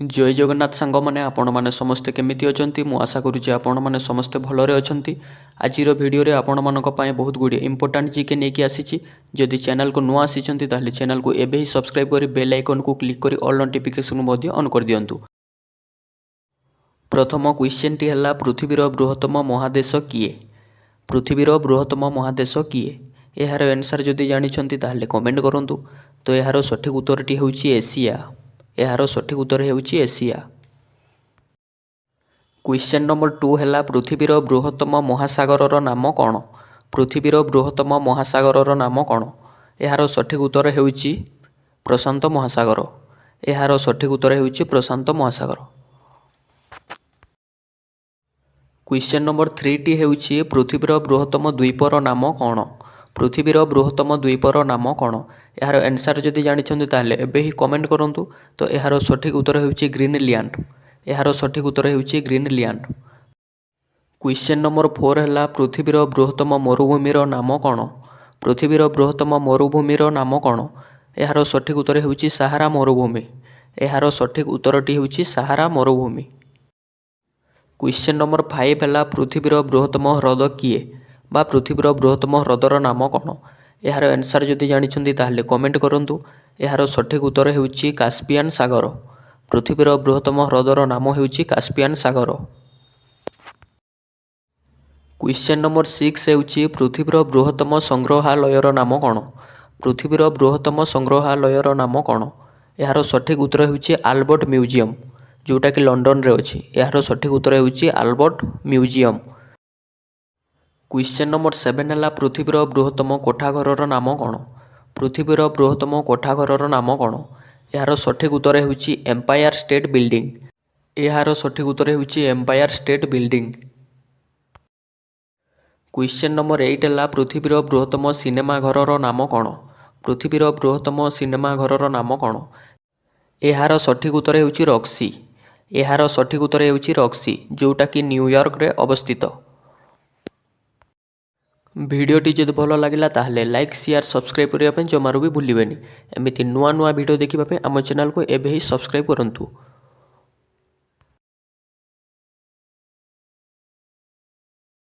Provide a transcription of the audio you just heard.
जय जगन्नाथ सांग मैंने आपण मैंने समस्ते केमिति अछंती मु आशा करुच्ची आपण मैंने समस्ते भलरे अछंती। आजिर वीडियो रे आपण मानक पय बहुत गुडी इंपोर्टेंट जीके नेकी आसीची। जदि चैनल को नुआ आसीचंती ताहले चैनल को एबे ही सब्सक्राइब करी बेल आइकन को क्लिक करी ऑल नोटिफिकेशन मध्ये ऑन कर दियंतु। प्रथम क्वेश्चन टी हला पृथ्वीर बृहत्तम महादेश किए। पृथ्वीर बृहत्तम महादेश किए यार आंसर जदि जानिछंती ताहले कमेंट करंतु। तो यार सठिक उत्तरटी हेउची एशिया। यार सठिक उत्तर हेउची एशिया। क्वेश्चन नंबर 2 है पृथ्वीर बृहत्तम महासागर नाम कौन। पृथ्वीर बृहत्तम महासागर नाम कौन। यार सठिक उत्तर हेउची प्रशांत महासागर। यार सठिक उत्तर हेउची प्रशांत महासागर। क्वेश्चन नंबर 3 टी हेउची पृथ्वीर बृहत्तम द्वीपर नाम कौन। पृथ्वीर बृहत्तम द्वीपर नाम कौन। यार आंसर जदि जानिछंती ताहले एबे ही कमेंट करंतु। तो यार सठिक उत्तर हेउची ग्रीनलैंड। यार सठिक उत्तर हेउची ग्रीनलैंड। क्वेश्चन नंबर 4 है पृथ्वीर बृहत्तम मरुभूमिर नाम कौन। पृथ्वीर बृहत्तम मरुभूमिर नाम कौन। यार सठिक उत्तर हेउची सहारा मरुभूमि। यार सठिक उत्तरटी हेउची सहारा मरुभूमि। क्वेश्चन नंबर 5 है पृथ्वीर बृहत्तम ह्रद किए बा पृथ्वीर बृहत्तम ह्रदर नाम कौन। यार आंसर जदि जानिछंती ताहले कमेंट करंतु। यार सठिक उत्तर हेउची कास्पियन सागर। पृथ्वीर बृहत्तम ह्रदर नाम हेउची कास्पियन सागर। क्वेश्चन नंबर 6 हेउची पृथ्वीर बृहत्तम संग्रहालयर नाम कौन। पृथ्वीर बृहत्तम संग्रहालयर नाम कौन। यार सठिक उत्तर हेउची आल्बर्ट म्यूजियम जोटा कि लंडन रे अछि। यार सठिक उत्तर हेउची आल्बर्ट म्यूजियम। क्वेश्चन नंबर 7 है पृथ्वीर बृहत्तम कोठाघर नाम कौन। पृथ्वीर बृहत्तम कोठाघर नाम कौन। यार सठिक उत्तर हेउची एम्पायर स्टेट बिल्डिंग। यार सठिक उत्तर हेउची empire state building. Question number 8 है पृथ्वीर बृहत्तम सिनेमा घरर नाम कौन। पृथ्वीर बृहत्तम सिनेमा घरर नाम कौन। यार सठिक उत्तर हेउची रॉक्सी। यार सठिक उत्तर हेउची रॉक्सी जोटा कि न्यूयॉर्क रे अवस्थित। भिडियोटी जदि भल लगिला ताहले लाइक शेयर सब्सक्राइब करने जमारू भी भूलिबेनी। एमिति नुआ नुआ भिडियो देखिबा पे आम चैनल को एबे ही सब्सक्राइब करंतु।